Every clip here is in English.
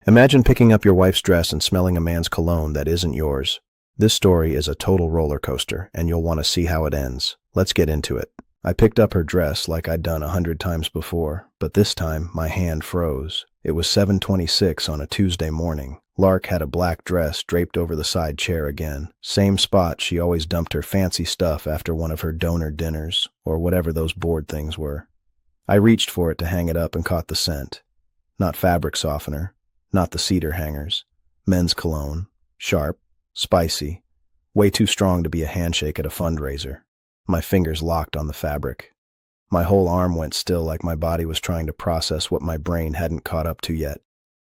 Imagine picking up your wife's dress and smelling a man's cologne that isn't yours. This story is a total roller coaster, and you'll want to see how it ends. Let's get into it. I picked up her dress like I'd done 100 times before, but this time my hand froze. It was 7:26 on a Tuesday morning. Lark had a black dress draped over the side chair again. Same spot she always dumped her fancy stuff after one of her donor dinners, or whatever those board things were. I reached for it to hang it up and caught the scent. Not fabric softener. Not the cedar hangers. Men's cologne. Sharp. Spicy. Way too strong to be a handshake at a fundraiser. My fingers locked on the fabric. My whole arm went still like my body was trying to process what my brain hadn't caught up to yet.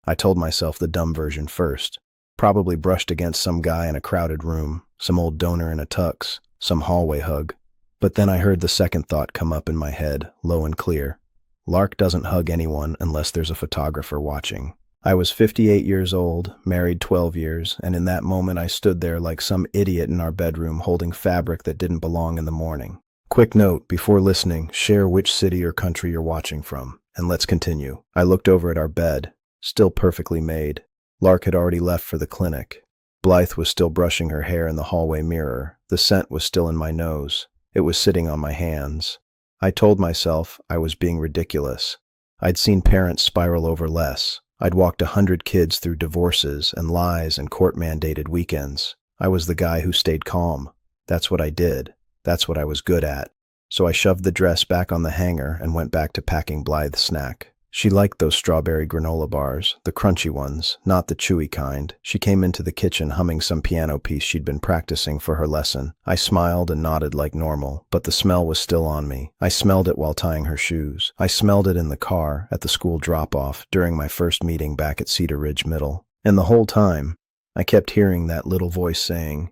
I told myself the dumb version first. Probably brushed against some guy in a crowded room, some old donor in a tux, some hallway hug. But then I heard the second thought come up in my head, low and clear. Lark doesn't hug anyone unless there's a photographer watching. I was 58 years old, married 12 years, and in that moment I stood there like some idiot in our bedroom holding fabric that didn't belong in the morning. Quick note, before listening, share which city or country you're watching from, and let's continue. I looked over at our bed, still perfectly made. Lark had already left for the clinic. Blythe was still brushing her hair in the hallway mirror. The scent was still in my nose. It was sitting on my hands. I told myself I was being ridiculous. I'd seen parents spiral over less. I'd walked 100 kids through divorces and lies and court-mandated weekends. I was the guy who stayed calm. That's what I did. That's what I was good at. So I shoved the dress back on the hanger and went back to packing Blythe's snack. She liked those strawberry granola bars, the crunchy ones, not the chewy kind. She came into the kitchen humming some piano piece she'd been practicing for her lesson. I smiled and nodded like normal, but the smell was still on me. I smelled it while tying her shoes. I smelled it in the car, at the school drop-off, during my first meeting back at Cedar Ridge Middle. And the whole time, I kept hearing that little voice saying,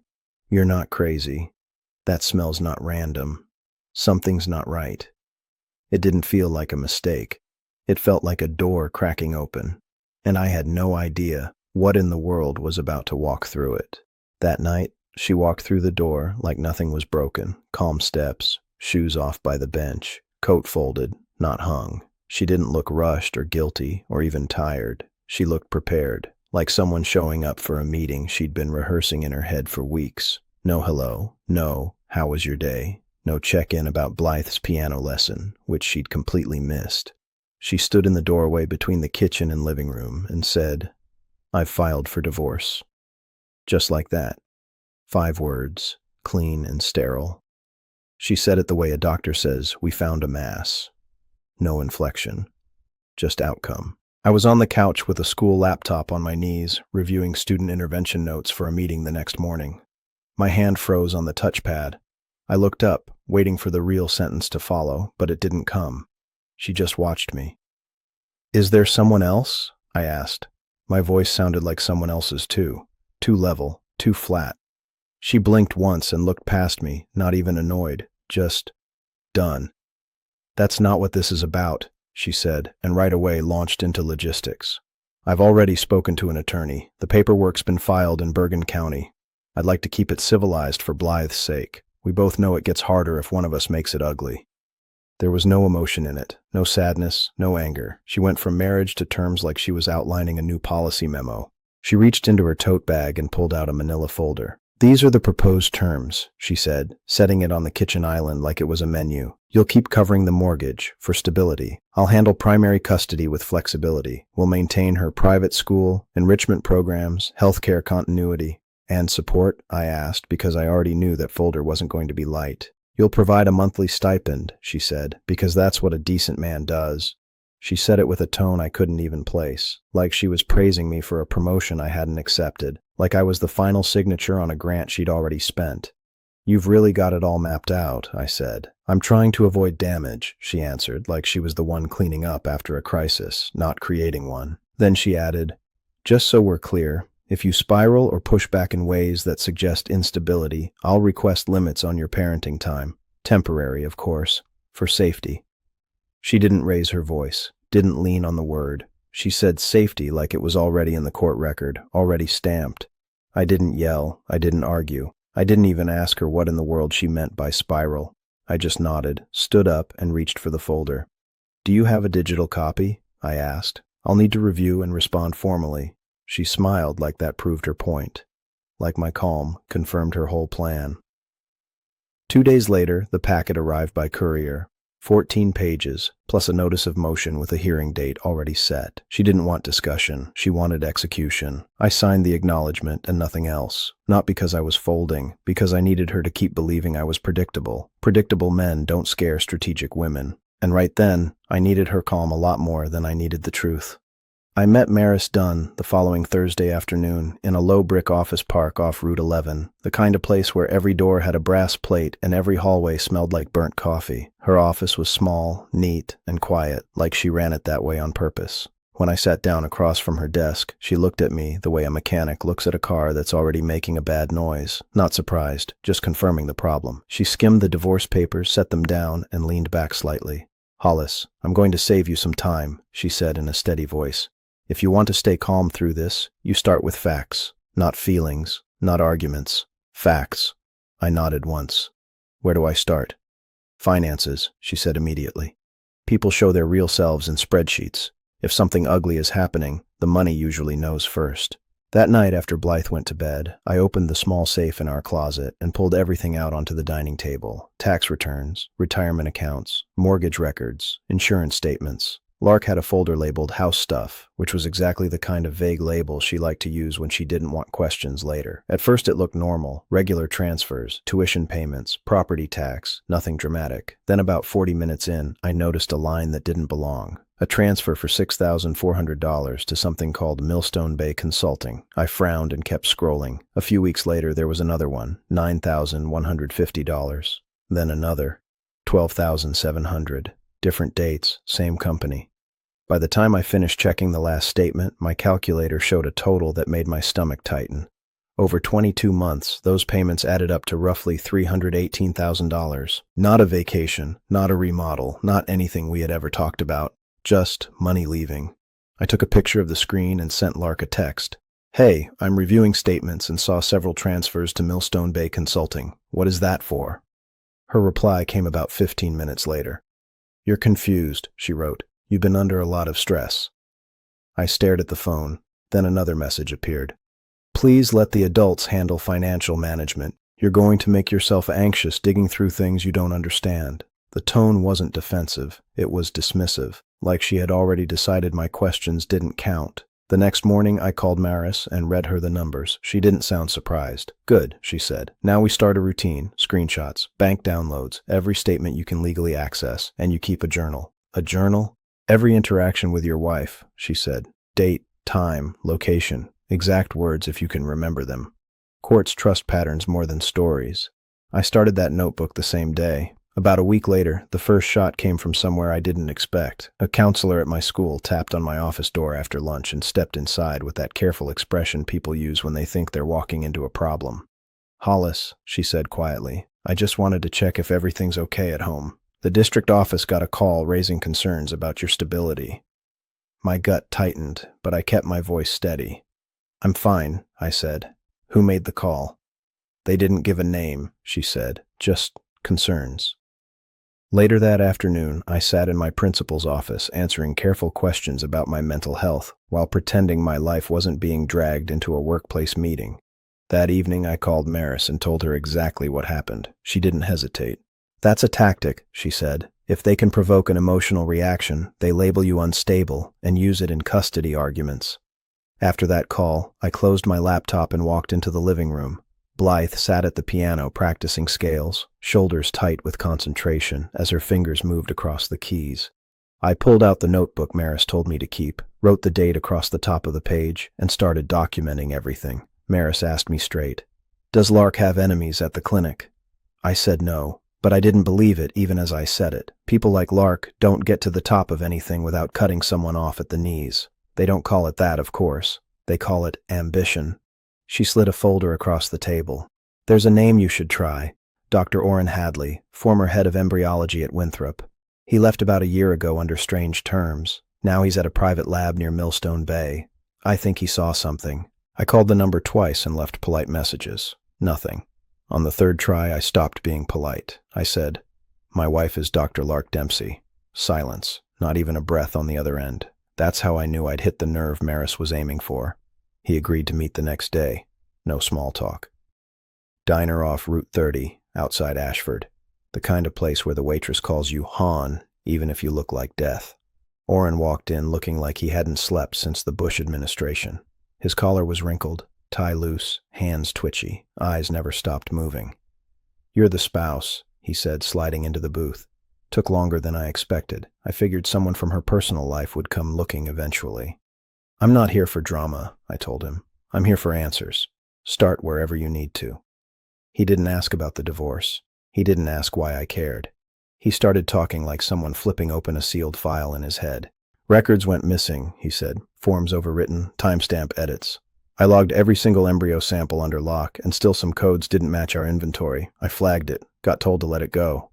"You're not crazy. That smell's not random. Something's not right." It didn't feel like a mistake. It felt like a door cracking open, and I had no idea what in the world was about to walk through it. That night, she walked through the door like nothing was broken, calm steps, shoes off by the bench, coat folded, not hung. She didn't look rushed or guilty or even tired. She looked prepared, like someone showing up for a meeting she'd been rehearsing in her head for weeks. No hello, no how was your day, no check-in about Blythe's piano lesson, which she'd completely missed. She stood in the doorway between the kitchen and living room and said, "I've filed for divorce." Just like that. 5 words, clean and sterile. She said it the way a doctor says, "We found a mass." No inflection, just outcome. I was on the couch with a school laptop on my knees, reviewing student intervention notes for a meeting the next morning. My hand froze on the touchpad. I looked up, waiting for the real sentence to follow, but it didn't come. She just watched me. "Is there someone else?" I asked. My voice sounded like someone else's too. Too level, too flat. She blinked once and looked past me, not even annoyed, just done. "That's not what this is about," she said, and right away launched into logistics. "I've already spoken to an attorney. The paperwork's been filed in Bergen County. I'd like to keep it civilized for Blythe's sake. We both know it gets harder if one of us makes it ugly." There was no emotion in it, no sadness, no anger. She went from marriage to terms like she was outlining a new policy memo. She reached into her tote bag and pulled out a manila folder. "These are the proposed terms," she said, setting it on the kitchen island like it was a menu. "You'll keep covering the mortgage, for stability. I'll handle primary custody with flexibility. We'll maintain her private school, enrichment programs, healthcare continuity." "And support?" I asked, because I already knew that folder wasn't going to be light. "You'll provide a monthly stipend," she said, "because that's what a decent man does." She said it with a tone I couldn't even place, like she was praising me for a promotion I hadn't accepted, like I was the final signature on a grant she'd already spent. "You've really got it all mapped out," I said. "I'm trying to avoid damage," she answered, like she was the one cleaning up after a crisis, not creating one. Then she added, "Just so we're clear, if you spiral or push back in ways that suggest instability, I'll request limits on your parenting time. Temporary, of course, for safety." She didn't raise her voice, didn't lean on the word. She said safety like it was already in the court record, already stamped. I didn't yell, I didn't argue. I didn't even ask her what in the world she meant by spiral. I just nodded, stood up, and reached for the folder. "Do you have a digital copy?" I asked. I'll need to review and respond formally. She smiled like that proved her point. Like my calm confirmed her whole plan. 2 days later, the packet arrived by courier. 14 pages, plus a notice of motion with a hearing date already set. She didn't want discussion. She wanted execution. I signed the acknowledgement and nothing else. Not because I was folding, because I needed her to keep believing I was predictable. Predictable men don't scare strategic women. And right then, I needed her calm a lot more than I needed the truth. I met Maris Dunn the following Thursday afternoon in a low-brick office park off Route 11, the kind of place where every door had a brass plate and every hallway smelled like burnt coffee. Her office was small, neat, and quiet, like she ran it that way on purpose. When I sat down across from her desk, she looked at me the way a mechanic looks at a car that's already making a bad noise. Not surprised, just confirming the problem. She skimmed the divorce papers, set them down, and leaned back slightly. "Hollis, I'm going to save you some time," she said in a steady voice. "If you want to stay calm through this, you start with facts. Not feelings, not arguments. Facts." I nodded once. "Where do I start?" "Finances," she said immediately. "People show their real selves in spreadsheets. If something ugly is happening, the money usually knows first." That night after Blythe went to bed, I opened the small safe in our closet and pulled everything out onto the dining table. Tax returns, retirement accounts, mortgage records, insurance statements. Lark had a folder labeled House Stuff, which was exactly the kind of vague label she liked to use when she didn't want questions later. At first it looked normal, regular transfers, tuition payments, property tax, nothing dramatic. Then about 40 minutes in, I noticed a line that didn't belong. A transfer for $6,400 to something called Millstone Bay Consulting. I frowned and kept scrolling. A few weeks later there was another one, $9,150. Then another, $12,700. Different dates, same company. By the time I finished checking the last statement, my calculator showed a total that made my stomach tighten. Over 22 months, those payments added up to roughly $318,000. Not a vacation, not a remodel, not anything we had ever talked about. Just money leaving. I took a picture of the screen and sent Lark a text. "Hey, I'm reviewing statements and saw several transfers to Millstone Bay Consulting. What is that for?" Her reply came about 15 minutes later. "You're confused," she wrote. "You've been under a lot of stress." I stared at the phone. Then another message appeared. "Please let the adults handle financial management. You're going to make yourself anxious digging through things you don't understand." The tone wasn't defensive. It was dismissive, like she had already decided my questions didn't count. The next morning, I called Maris and read her the numbers. She didn't sound surprised. "Good," she said. "Now we start a routine. Screenshots, bank downloads, every statement you can legally access, and you keep a journal." "A journal?" "Every interaction with your wife," she said. "Date, time, location, exact words if you can remember them. Courts trust patterns more than stories." I started that notebook the same day. About a week later, the first shot came from somewhere I didn't expect. A counselor at my school tapped on my office door after lunch and stepped inside with that careful expression people use when they think they're walking into a problem. "Hollis," she said quietly, "I just wanted to check if everything's okay at home. The district office got a call raising concerns about your stability." My gut tightened, but I kept my voice steady. "I'm fine," I said. "Who made the call?" "They didn't give a name," she said. "Just concerns." Later that afternoon, I sat in my principal's office answering careful questions about my mental health while pretending my life wasn't being dragged into a workplace meeting. That evening, I called Maris and told her exactly what happened. She didn't hesitate. "That's a tactic," she said. "If they can provoke an emotional reaction, they label you unstable and use it in custody arguments." After that call, I closed my laptop and walked into the living room. Blythe sat at the piano practicing scales, shoulders tight with concentration as her fingers moved across the keys. I pulled out the notebook Maris told me to keep, wrote the date across the top of the page, and started documenting everything. Maris asked me straight, "Does Lark have enemies at the clinic?" I said no, but I didn't believe it even as I said it. People like Lark don't get to the top of anything without cutting someone off at the knees. They don't call it that, of course. They call it ambition. She slid a folder across the table. "There's a name you should try. Dr. Orrin Hadley, former head of embryology at Winthrop. He left about a year ago under strange terms. Now he's at a private lab near Millstone Bay. I think he saw something." I called the number twice and left polite messages. Nothing. On the third try, I stopped being polite. I said, "My wife is Dr. Lark Dempsey." Silence. Not even a breath on the other end. That's how I knew I'd hit the nerve Maris was aiming for. He agreed to meet the next day. No small talk. Diner off Route 30, outside Ashford. The kind of place where the waitress calls you Han, even if you look like death. Orrin walked in looking like he hadn't slept since the Bush administration. His collar was wrinkled, tie loose, hands twitchy, eyes never stopped moving. "You're the spouse," he said, sliding into the booth. "Took longer than I expected. I figured someone from her personal life would come looking eventually." "I'm not here for drama," I told him. "I'm here for answers. Start wherever you need to." He didn't ask about the divorce. He didn't ask why I cared. He started talking like someone flipping open a sealed file in his head. "Records went missing," he said. "Forms overwritten, timestamp edits. I logged every single embryo sample under lock, and still some codes didn't match our inventory. I flagged it, got told to let it go."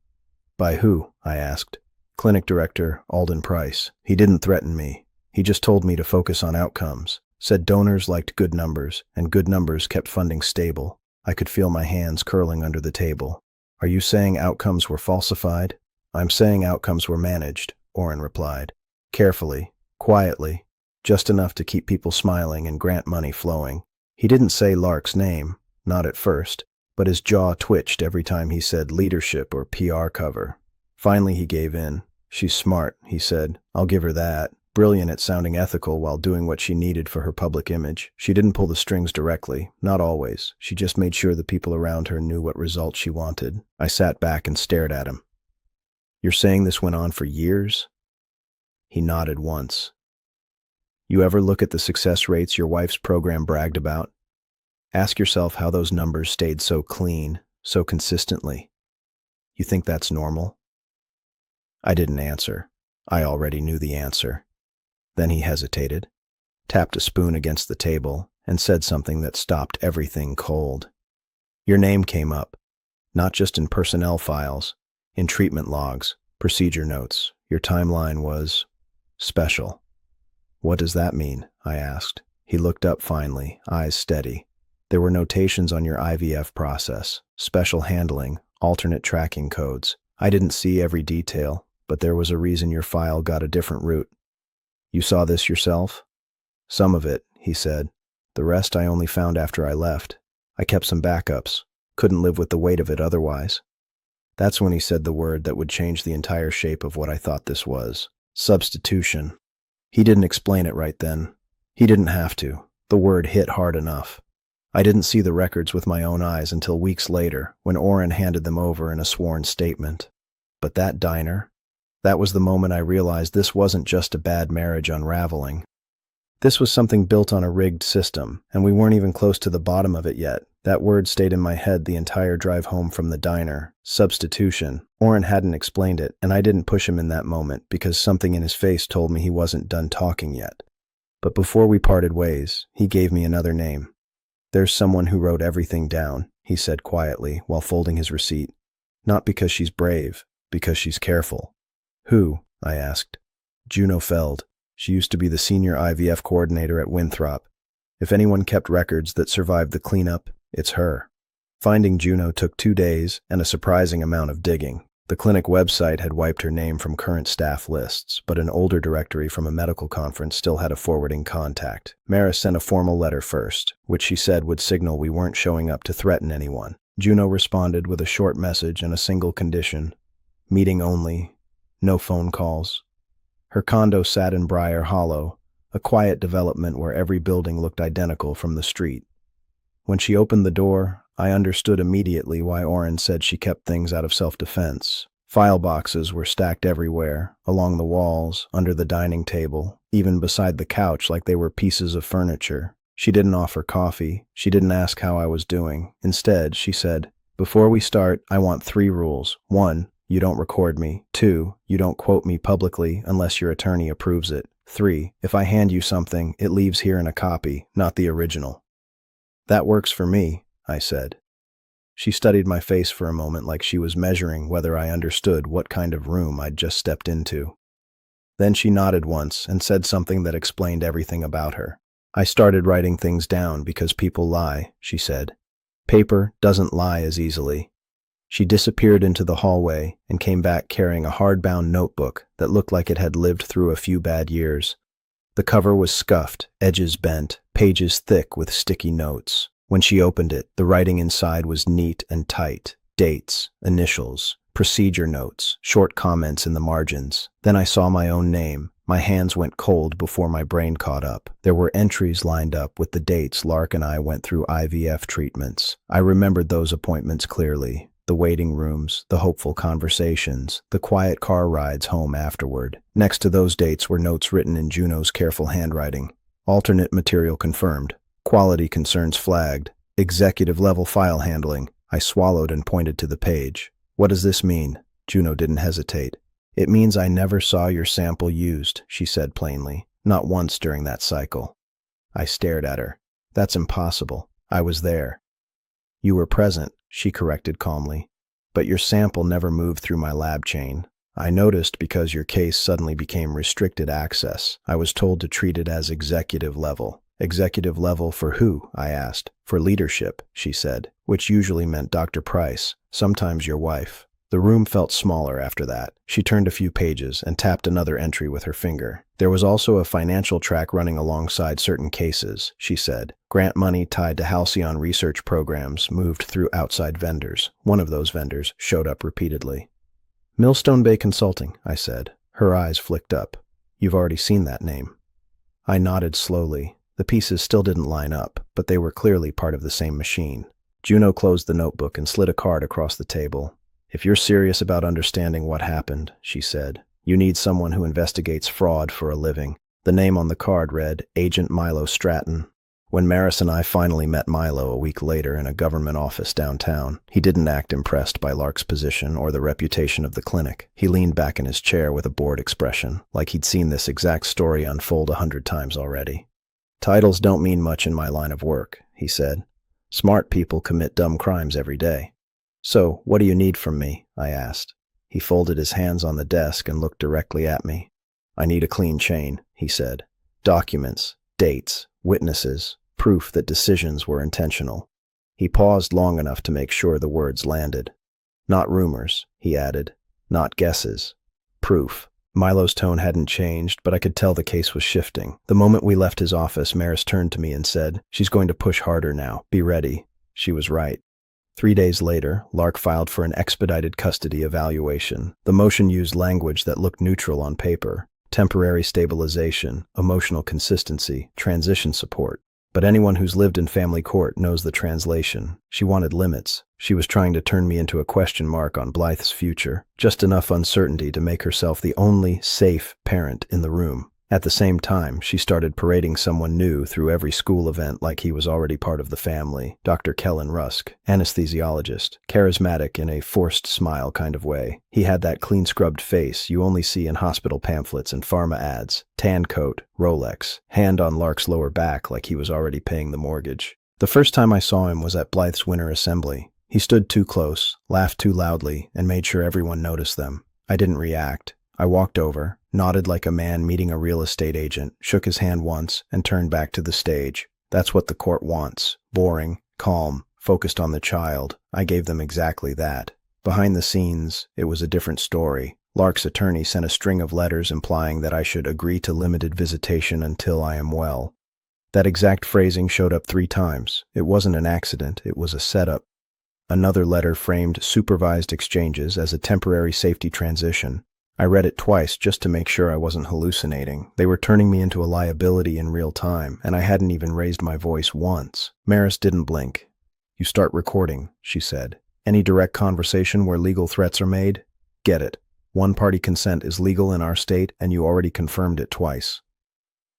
"By who?" I asked. "Clinic director, Alden Price. He didn't threaten me. He just told me to focus on outcomes. Said donors liked good numbers, and good numbers kept funding stable." I could feel my hands curling under the table. "Are you saying outcomes were falsified?" "I'm saying outcomes were managed," Orrin replied. "Carefully, quietly, just enough to keep people smiling and grant money flowing." He didn't say Lark's name, not at first, but his jaw twitched every time he said leadership or PR cover. Finally he gave in. "She's smart," he said. "I'll give her that. Brilliant at sounding ethical while doing what she needed for her public image. She didn't pull the strings directly, not always. She just made sure the people around her knew what results she wanted." I sat back and stared at him. "You're saying this went on for years?" He nodded once. "You ever look at the success rates your wife's program bragged about? Ask yourself how those numbers stayed so clean, so consistently. You think that's normal?" I didn't answer. I already knew the answer. Then he hesitated, tapped a spoon against the table, and said something that stopped everything cold. "Your name came up, not just in personnel files, in treatment logs, procedure notes. Your timeline was special." "What does that mean?" I asked. He looked up finally, eyes steady. "There were notations on your IVF process, special handling, alternate tracking codes. I didn't see every detail, but there was a reason your file got a different route." "You saw this yourself?" "Some of it," he said. "The rest I only found after I left. I kept some backups. Couldn't live with the weight of it otherwise." That's when he said the word that would change the entire shape of what I thought this was. Substitution. He didn't explain it right then. He didn't have to. The word hit hard enough. I didn't see the records with my own eyes until weeks later, when Orrin handed them over in a sworn statement. But that diner? That was the moment I realized this wasn't just a bad marriage unraveling. This was something built on a rigged system, and we weren't even close to the bottom of it yet. That word stayed in my head the entire drive home from the diner. Substitution. Orrin hadn't explained it, and I didn't push him in that moment because something in his face told me he wasn't done talking yet. But before we parted ways, he gave me another name. "There's someone who wrote everything down," he said quietly while folding his receipt. "Not because she's brave, because she's careful." "Who?" I asked. "Juno Feld. She used to be the senior IVF coordinator at Winthrop. If anyone kept records that survived the cleanup, it's her." Finding Juno took 2 days and a surprising amount of digging. The clinic website had wiped her name from current staff lists, but an older directory from a medical conference still had a forwarding contact. Maris sent a formal letter first, which she said would signal we weren't showing up to threaten anyone. Juno responded with a short message and a single condition: meeting only, no phone calls. Her condo sat in Briar Hollow, a quiet development where every building looked identical from the street. When she opened the door, I understood immediately why Orrin said she kept things out of self-defense. File boxes were stacked everywhere, along the walls, under the dining table, even beside the couch like they were pieces of furniture. She didn't offer coffee. She didn't ask how I was doing. Instead, she said, "Before we start, I want 3 rules. 1, you don't record me. 2, you don't quote me publicly unless your attorney approves it. 3, if I hand you something, it leaves here in a copy, not the original." "That works for me," I said. She studied my face for a moment like she was measuring whether I understood what kind of room I'd just stepped into. Then she nodded once and said something that explained everything about her. "I started writing things down because people lie," she said. "Paper doesn't lie as easily." She disappeared into the hallway and came back carrying a hardbound notebook that looked like it had lived through a few bad years. The cover was scuffed, edges bent, pages thick with sticky notes. When she opened it, the writing inside was neat and tight. Dates, initials, procedure notes, short comments in the margins. Then I saw my own name. My hands went cold before my brain caught up. There were entries lined up with the dates Lark and I went through IVF treatments. I remembered those appointments clearly. The waiting rooms, the hopeful conversations, the quiet car rides home afterward. Next to those dates were notes written in Juno's careful handwriting. Alternate material confirmed. Quality concerns flagged. Executive-level file handling. I swallowed and pointed to the page. What does this mean? Juno didn't hesitate. It means I never saw your sample used, she said plainly. Not once during that cycle. I stared at her. That's impossible. I was there. You were present, she corrected calmly. But your sample never moved through my lab chain. I noticed because your case suddenly became restricted access. I was told to treat it as executive level. Executive level for who? I asked. For leadership, she said, which usually meant Dr. Price, sometimes your wife. The room felt smaller after that. She turned a few pages and tapped another entry with her finger. There was also a financial track running alongside certain cases, she said. Grant money tied to Halcyon research programs moved through outside vendors. One of those vendors showed up repeatedly. Millstone Bay Consulting, I said. Her eyes flicked up. You've already seen that name. I nodded slowly. The pieces still didn't line up, but they were clearly part of the same machine. Juno closed the notebook and slid a card across the table. If you're serious about understanding what happened, she said, you need someone who investigates fraud for a living. The name on the card read Agent Milo Stratton. When Maris and I finally met Milo a week later in a government office downtown, he didn't act impressed by Lark's position or the reputation of the clinic. He leaned back in his chair with a bored expression, like he'd seen this exact story unfold 100 times already. Titles don't mean much in my line of work, he said. Smart people commit dumb crimes every day. So, what do you need from me? I asked. He folded his hands on the desk and looked directly at me. I need a clean chain, he said. Documents, dates, witnesses, proof that decisions were intentional. He paused long enough to make sure the words landed. Not rumors, he added. Not guesses. Proof. Milo's tone hadn't changed, but I could tell the case was shifting. The moment we left his office, Maris turned to me and said, She's going to push harder now. Be ready. She was right. 3 days later, Lark filed for an expedited custody evaluation. The motion used language that looked neutral on paper. Temporary stabilization, emotional consistency, transition support. But anyone who's lived in family court knows the translation. She wanted limits. She was trying to turn me into a question mark on Blythe's future. Just enough uncertainty to make herself the only safe parent in the room. At the same time, she started parading someone new through every school event like he was already part of the family. Dr. Kellen Rusk, anesthesiologist, charismatic in a forced smile kind of way. He had that clean-scrubbed face you only see in hospital pamphlets and pharma ads. Tan coat, Rolex, hand on Lark's lower back like he was already paying the mortgage. The first time I saw him was at Blythe's winter assembly. He stood too close, laughed too loudly, and made sure everyone noticed them. I didn't react. I walked over, nodded like a man meeting a real estate agent, shook his hand once, and turned back to the stage. That's what the court wants. Boring, calm, focused on the child. I gave them exactly that. Behind the scenes, it was a different story. Lark's attorney sent a string of letters implying that I should agree to limited visitation until I am well. That exact phrasing showed up 3 times. It wasn't an accident, it was a setup. Another letter framed supervised exchanges as a temporary safety transition. I read it twice just to make sure I wasn't hallucinating. They were turning me into a liability in real time, and I hadn't even raised my voice once. Maris didn't blink. You start recording, she said. Any direct conversation where legal threats are made? Get it. One-party consent is legal in our state, and you already confirmed it twice.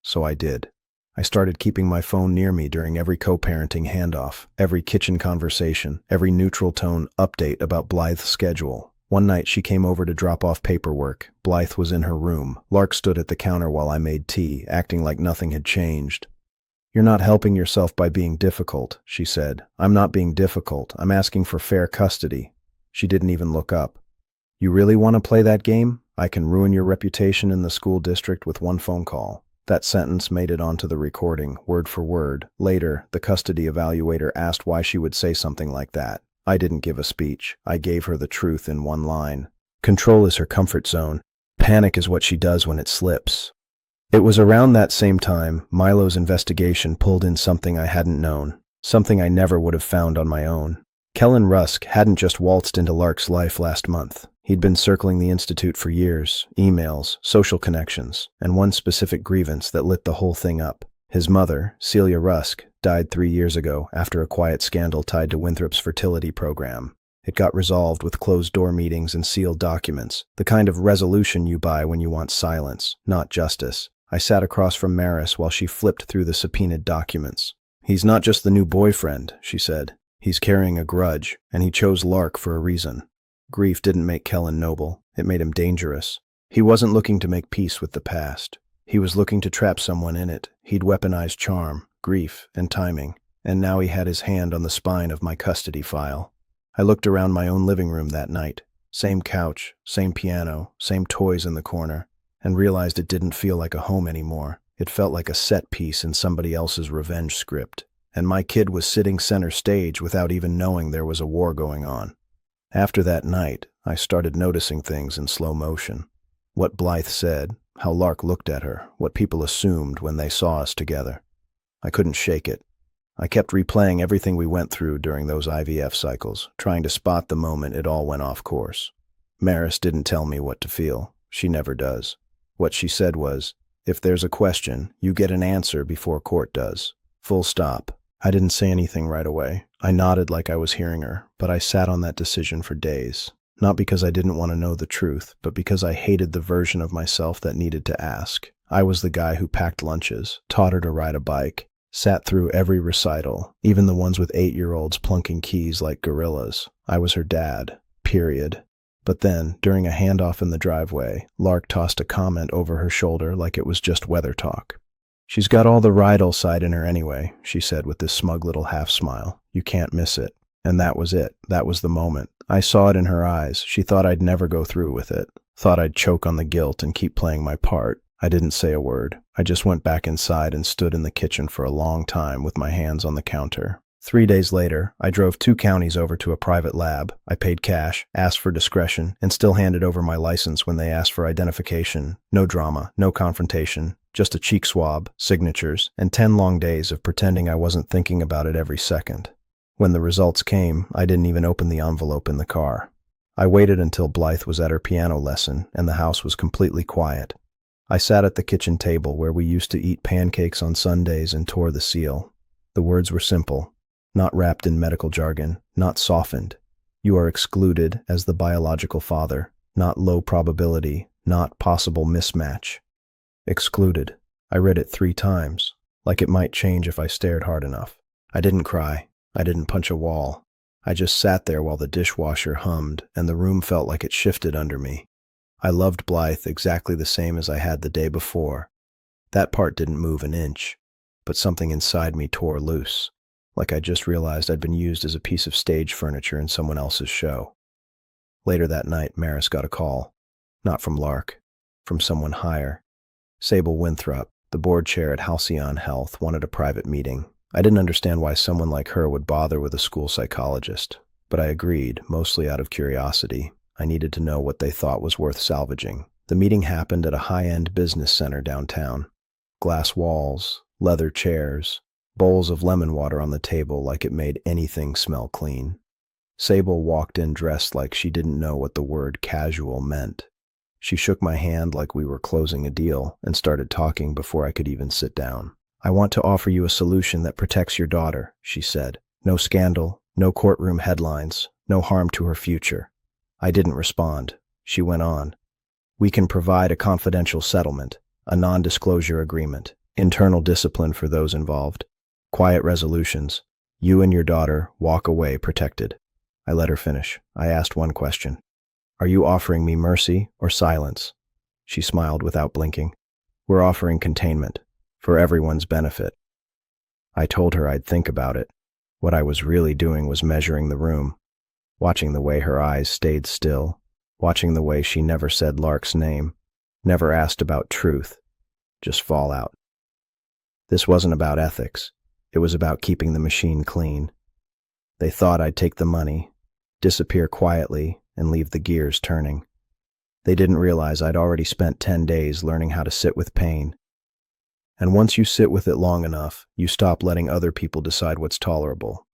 So I did. I started keeping my phone near me during every co-parenting handoff, every kitchen conversation, every neutral tone update about Blythe's schedule. One night she came over to drop off paperwork. Blythe was in her room. Lark stood at the counter while I made tea, acting like nothing had changed. You're not helping yourself by being difficult, she said. I'm not being difficult. I'm asking for fair custody. She didn't even look up. You really want to play that game? I can ruin your reputation in the school district with one phone call. That sentence made it onto the recording, word for word. Later, the custody evaluator asked why she would say something like that. I didn't give a speech. I gave her the truth in one line. Control is her comfort zone. Panic is what she does when it slips. It was around that same time Milo's investigation pulled in something I hadn't known, something I never would have found on my own. Kellen Rusk hadn't just waltzed into Lark's life last month. He'd been circling the Institute for years, emails, social connections, and one specific grievance that lit the whole thing up. His mother, Celia Rusk, died 3 years ago after a quiet scandal tied to Winthrop's fertility program. It got resolved with closed-door meetings and sealed documents, the kind of resolution you buy when you want silence, not justice. I sat across from Maris while she flipped through the subpoenaed documents. "He's not just the new boyfriend," she said. "He's carrying a grudge, and he chose Lark for a reason." Grief didn't make Kellen noble. It made him dangerous. He wasn't looking to make peace with the past. He was looking to trap someone in it. He'd weaponized charm, grief, and timing, and now he had his hand on the spine of my custody file. I looked around my own living room that night. Same couch, same piano, same toys in the corner, and realized it didn't feel like a home anymore. It felt like a set piece in somebody else's revenge script. And my kid was sitting center stage without even knowing there was a war going on. After that night, I started noticing things in slow motion. What Blythe said, how Lark looked at her, what people assumed when they saw us together. I couldn't shake it. I kept replaying everything we went through during those IVF cycles, trying to spot the moment it all went off course. Maris didn't tell me what to feel. She never does. What she said was, "If there's a question, you get an answer before court does. Full stop." I didn't say anything right away. I nodded like I was hearing her, but I sat on that decision for days. Not because I didn't want to know the truth, but because I hated the version of myself that needed to ask. I was the guy who packed lunches, taught her to ride a bike, sat through every recital, even the ones with 8-year-olds plunking keys like gorillas. I was her dad, period. But then, during a handoff in the driveway, Lark tossed a comment over her shoulder like it was just weather talk. "She's got all the Rydell side in her anyway," she said with this smug little half-smile. "You can't miss it." And that was it. That was the moment. I saw it in her eyes. She thought I'd never go through with it. Thought I'd choke on the guilt and keep playing my part. I didn't say a word. I just went back inside and stood in the kitchen for a long time with my hands on the counter. 3 days later, I drove 2 counties over to a private lab. I paid cash, asked for discretion, and still handed over my license when they asked for identification. No drama, no confrontation, just a cheek swab, signatures, and 10 long days of pretending I wasn't thinking about it every second. When the results came, I didn't even open the envelope in the car. I waited until Blythe was at her piano lesson and the house was completely quiet. I sat at the kitchen table where we used to eat pancakes on Sundays and tore the seal. The words were simple. Not wrapped in medical jargon, not softened. You are excluded as the biological father, not low probability, not possible mismatch. Excluded. I read it 3 times, like it might change if I stared hard enough. I didn't cry. I didn't punch a wall. I just sat there while the dishwasher hummed and the room felt like it shifted under me. I loved Blythe exactly the same as I had the day before. That part didn't move an inch, but something inside me tore loose. Like I just realized I'd been used as a piece of stage furniture in someone else's show. Later that night, Maris got a call. Not from Lark, from someone higher. Sable Winthrop, the board chair at Halcyon Health, wanted a private meeting. I didn't understand why someone like her would bother with a school psychologist, but I agreed, mostly out of curiosity. I needed to know what they thought was worth salvaging. The meeting happened at a high-end business center downtown. Glass walls, leather chairs, bowls of lemon water on the table like it made anything smell clean. Sable walked in dressed like she didn't know what the word casual meant. She shook my hand like we were closing a deal and started talking before I could even sit down. "I want to offer you a solution that protects your daughter," she said. "No scandal, no courtroom headlines, no harm to her future." I didn't respond. She went on. "We can provide a confidential settlement, a non-disclosure agreement, internal discipline for those involved. Quiet resolutions. You and your daughter walk away protected." I let her finish. I asked one question. "Are you offering me mercy or silence?" She smiled without blinking. "We're offering containment, for everyone's benefit." I told her I'd think about it. What I was really doing was measuring the room, watching the way her eyes stayed still, watching the way she never said Lark's name, never asked about truth, just fallout. This wasn't about ethics. It was about keeping the machine clean. They thought I'd take the money, disappear quietly, and leave the gears turning. They didn't realize I'd already spent 10 days learning how to sit with pain, And once you sit with it long enough, you stop letting other people decide what's tolerable.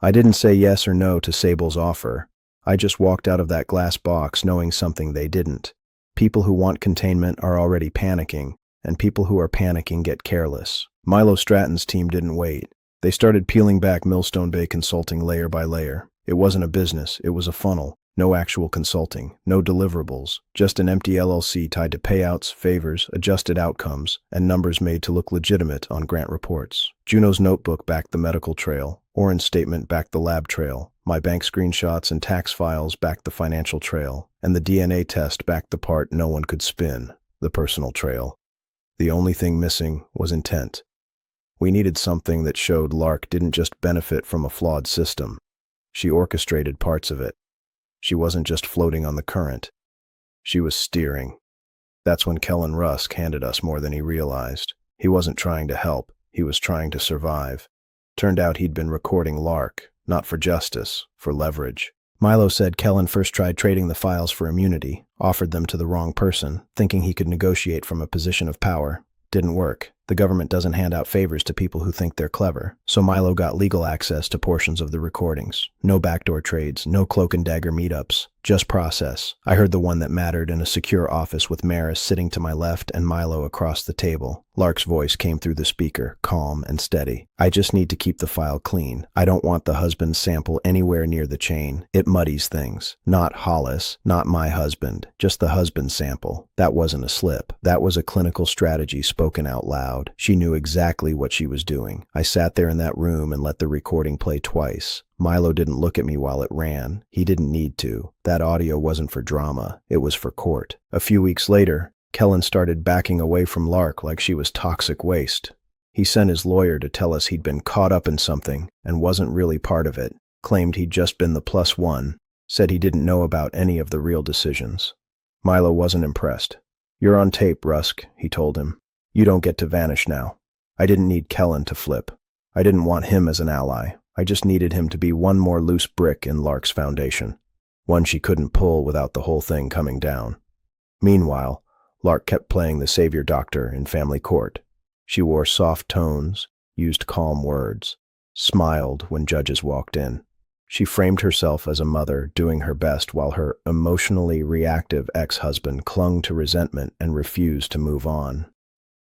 I didn't say yes or no to Sable's offer. I just walked out of that glass box knowing something they didn't. People who want containment are already panicking, and people who are panicking get careless. Milo Stratton's team didn't wait. They started peeling back Millstone Bay Consulting layer by layer. It wasn't a business, it was a funnel. No actual consulting, no deliverables, just an empty LLC tied to payouts, favors, adjusted outcomes, and numbers made to look legitimate on grant reports. Juno's notebook backed the medical trail, Oren's statement backed the lab trail, my bank screenshots and tax files backed the financial trail, and the DNA test backed the part no one could spin, the personal trail. The only thing missing was intent. We needed something that showed Lark didn't just benefit from a flawed system. She orchestrated parts of it. She wasn't just floating on the current. She was steering. That's when Kellen Rusk handed us more than he realized. He wasn't trying to help. He was trying to survive. Turned out he'd been recording Lark, not for justice, for leverage. Milo said Kellen first tried trading the files for immunity, offered them to the wrong person, thinking he could negotiate from a position of power. Didn't work. The government doesn't hand out favors to people who think they're clever, so Milo got legal access to portions of the recordings. No backdoor trades, no cloak and dagger meetups, just process. I heard the one that mattered in a secure office with Maris sitting to my left and Milo across the table. Lark's voice came through the speaker, calm and steady. I just need to keep the file clean. I don't want the husband's sample anywhere near the chain. It muddies things. Not Hollis, not my husband, just the husband's sample. That wasn't a slip. That was a clinical strategy spoken out loud. She knew exactly what she was doing. I sat there in that room and let the recording play twice. Milo didn't look at me while it ran. He didn't need to. That audio wasn't for drama. It was for court. A few weeks later, Kellen started backing away from Lark like she was toxic waste. He sent his lawyer to tell us he'd been caught up in something and wasn't really part of it. Claimed he'd just been the plus one. Said he didn't know about any of the real decisions. Milo wasn't impressed. You're on tape, Rusk, he told him. You don't get to vanish now. I didn't need Kellen to flip. I didn't want him as an ally. I just needed him to be one more loose brick in Lark's foundation. One she couldn't pull without the whole thing coming down. Meanwhile, Lark kept playing the savior doctor in family court. She wore soft tones, used calm words, smiled when judges walked in. She framed herself as a mother doing her best while her emotionally reactive ex-husband clung to resentment and refused to move on.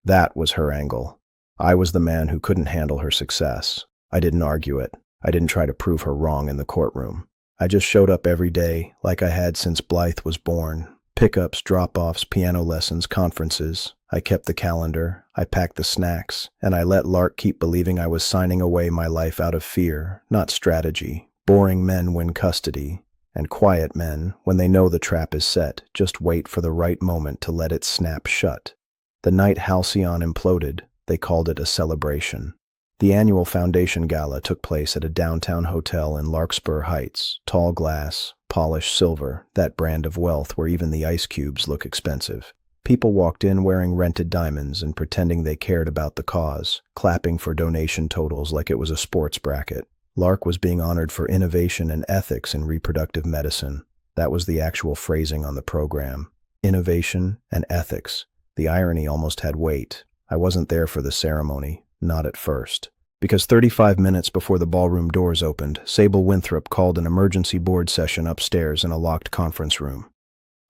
That was her angle. I was the man who couldn't handle her success. I didn't argue it. I didn't try to prove her wrong in the courtroom. I just showed up every day, like I had since Blythe was born. Pickups, drop-offs, piano lessons, conferences. I kept the calendar, I packed the snacks, and I let Lark keep believing I was signing away my life out of fear, not strategy. Boring men win custody, and quiet men, when they know the trap is set, just wait for the right moment to let it snap shut. The night Halcyon imploded, they called it a celebration. The annual Foundation Gala took place at a downtown hotel in Larkspur Heights. Tall glass, polished silver, that brand of wealth where even the ice cubes look expensive. People walked in wearing rented diamonds and pretending they cared about the cause, clapping for donation totals like it was a sports bracket. Lark was being honored for innovation and ethics in reproductive medicine. That was the actual phrasing on the program. Innovation and ethics. The irony almost had weight. I wasn't there for the ceremony. Not at first. Because 35 minutes before the ballroom doors opened, Sable Winthrop called an emergency board session upstairs in a locked conference room.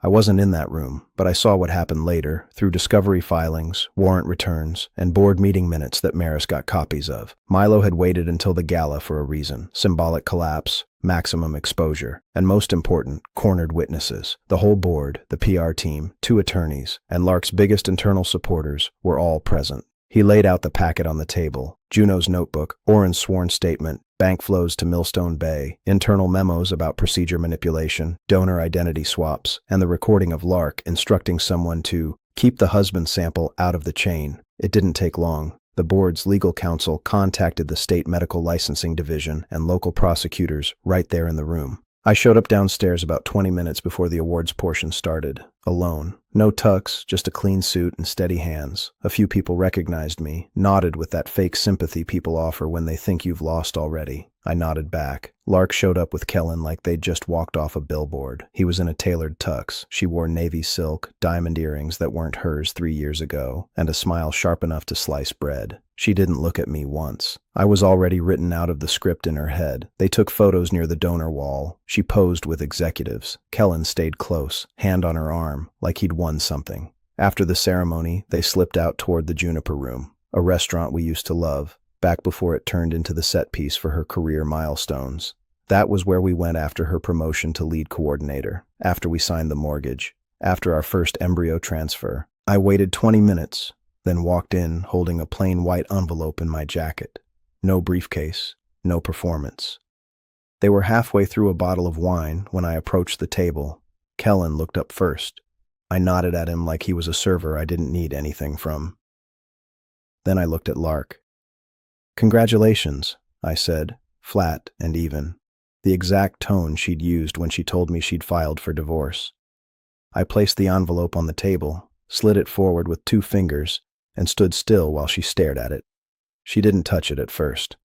I wasn't in that room, but I saw what happened later, through discovery filings, warrant returns, and board meeting minutes that Maris got copies of. Milo had waited until the gala for a reason. Symbolic collapse, maximum exposure, and most important, cornered witnesses. The whole board, the PR team, 2 attorneys, and Lark's biggest internal supporters were all present. He laid out the packet on the table. Juno's notebook, Oren's sworn statement, bank flows to Millstone Bay, internal memos about procedure manipulation, donor identity swaps, and the recording of Lark instructing someone to keep the husband sample out of the chain. It didn't take long. The board's legal counsel contacted the state medical licensing division and local prosecutors right there in the room. I showed up downstairs about 20 minutes before the awards portion started, alone. No tux, just a clean suit and steady hands. A few people recognized me, nodded with that fake sympathy people offer when they think you've lost already. I nodded back. Lark showed up with Kellen like they'd just walked off a billboard. He was in a tailored tux. She wore navy silk, diamond earrings that weren't hers 3 years ago, and a smile sharp enough to slice bread. She didn't look at me once. I was already written out of the script in her head. They took photos near the donor wall. She posed with executives. Kellen stayed close, hand on her arm, like he'd won something. After the ceremony, they slipped out toward the Juniper Room, a restaurant we used to love, back before it turned into the set piece for her career milestones. That was where we went after her promotion to lead coordinator, after we signed the mortgage, after our first embryo transfer. I waited 20 minutes, then walked in holding a plain white envelope in my jacket. No briefcase, no performance. They were halfway through a bottle of wine when I approached the table. Kellen looked up first. I nodded at him like he was a server I didn't need anything from. Then I looked at Lark. "Congratulations," I said, flat and even, the exact tone she'd used when she told me she'd filed for divorce. I placed the envelope on the table, slid it forward with 2 fingers, and stood still while she stared at it. She didn't touch it at first.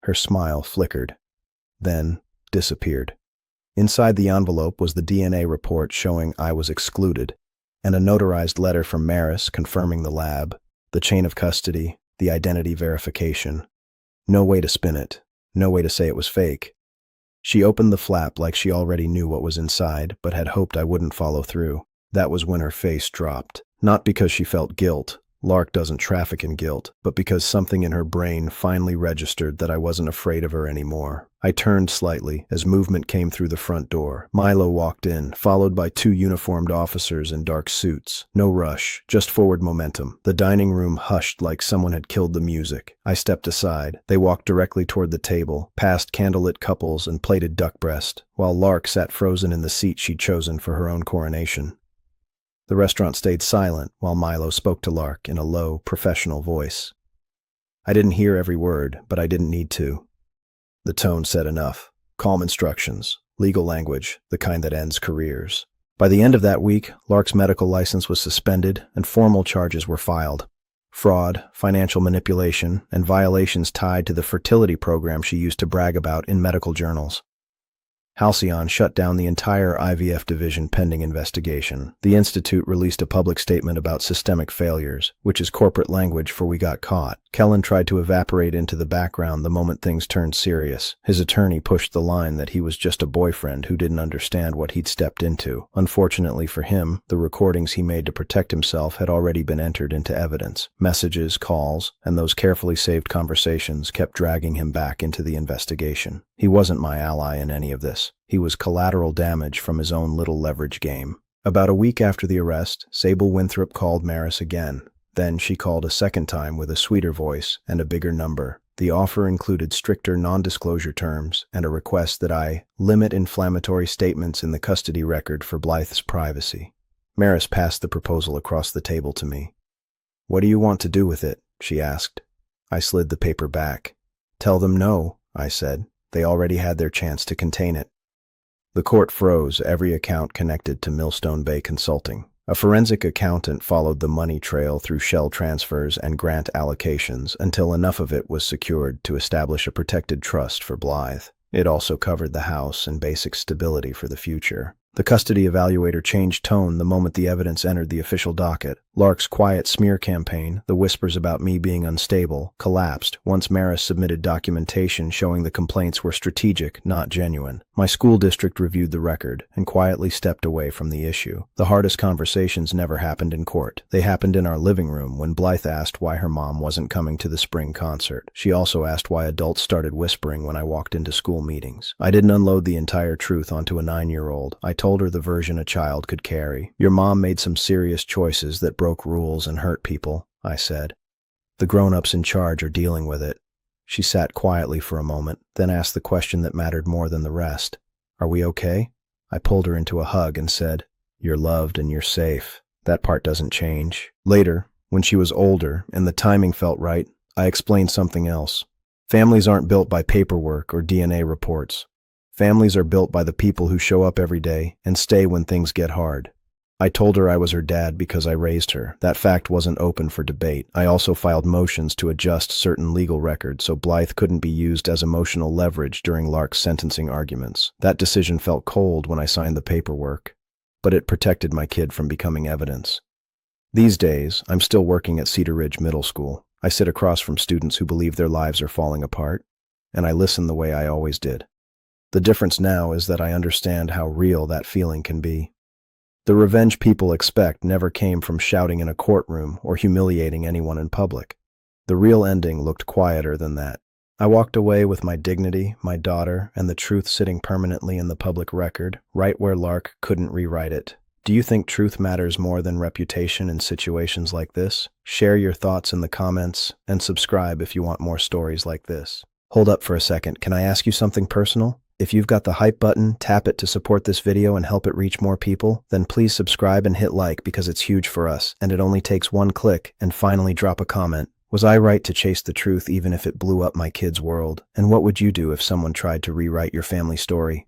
Her smile flickered, then disappeared. Inside the envelope was the DNA report showing I was excluded, and a notarized letter from Maris confirming the lab, the chain of custody, the identity verification. No way to spin it, no way to say it was fake. She opened the flap like she already knew what was inside, but had hoped I wouldn't follow through. That was when her face dropped. Not because she felt guilt. Lark doesn't traffic in guilt, but because something in her brain finally registered that I wasn't afraid of her anymore. I turned slightly as movement came through the front door. Milo walked in, followed by 2 uniformed officers in dark suits. No rush, just forward momentum. The dining room hushed like someone had killed the music. I stepped aside. They walked directly toward the table, past candlelit couples and plated duck breast, while Lark sat frozen in the seat she'd chosen for her own coronation. The restaurant stayed silent while Milo spoke to Lark in a low, professional voice. I didn't hear every word, but I didn't need to. The tone said enough. Calm instructions, legal language, the kind that ends careers. By the end of that week, Lark's medical license was suspended and formal charges were filed. Fraud, financial manipulation, and violations tied to the fertility program she used to brag about in medical journals. Halcyon shut down the entire IVF division pending investigation. The Institute released a public statement about systemic failures, which is corporate language for "we got caught." Kellen tried to evaporate into the background the moment things turned serious. His attorney pushed the line that he was just a boyfriend who didn't understand what he'd stepped into. Unfortunately for him, the recordings he made to protect himself had already been entered into evidence. Messages, calls, and those carefully saved conversations kept dragging him back into the investigation. He wasn't my ally in any of this. He was collateral damage from his own little leverage game. About a week after the arrest, Sable Winthrop called Maris again. Then she called a second time with a sweeter voice and a bigger number. The offer included stricter non-disclosure terms and a request that I limit inflammatory statements in the custody record for Blythe's privacy. Maris passed the proposal across the table to me. "What do you want to do with it?" she asked. I slid the paper back. "Tell them no," I said. They already had their chance to contain it. The court froze every account connected to Millstone Bay Consulting. A forensic accountant followed the money trail through shell transfers and grant allocations until enough of it was secured to establish a protected trust for Blythe. It also covered the house and basic stability for the future. The custody evaluator changed tone the moment the evidence entered the official docket. Lark's quiet smear campaign, the whispers about me being unstable, collapsed once Maris submitted documentation showing the complaints were strategic, not genuine. My school district reviewed the record and quietly stepped away from the issue. The hardest conversations never happened in court. They happened in our living room when Blythe asked why her mom wasn't coming to the spring concert. She also asked why adults started whispering when I walked into school meetings. I didn't unload the entire truth onto a 9-year-old. I told her the version a child could carry. "Your mom made some serious choices that broke rules and hurt people," I said. "The grown-ups in charge are dealing with it." She sat quietly for a moment, then asked the question that mattered more than the rest. "Are we okay?" I pulled her into a hug and said, "You're loved and you're safe. That part doesn't change." Later, when she was older and the timing felt right, I explained something else. Families aren't built by paperwork or DNA reports. Families are built by the people who show up every day and stay when things get hard. I told her I was her dad because I raised her. That fact wasn't open for debate. I also filed motions to adjust certain legal records so Blythe couldn't be used as emotional leverage during Lark's sentencing arguments. That decision felt cold when I signed the paperwork, but it protected my kid from becoming evidence. These days, I'm still working at Cedar Ridge Middle School. I sit across from students who believe their lives are falling apart, and I listen the way I always did. The difference now is that I understand how real that feeling can be. The revenge people expect never came from shouting in a courtroom or humiliating anyone in public. The real ending looked quieter than that. I walked away with my dignity, my daughter, and the truth sitting permanently in the public record, right where Lark couldn't rewrite it. Do you think truth matters more than reputation in situations like this? Share your thoughts in the comments and subscribe if you want more stories like this. Hold up for a second. Can I ask you something personal? If you've got the hype button, tap it to support this video and help it reach more people, then please subscribe and hit like because it's huge for us, and it only takes one click. And finally, drop a comment. Was I right to chase the truth even if it blew up my kid's world? And what would you do if someone tried to rewrite your family story?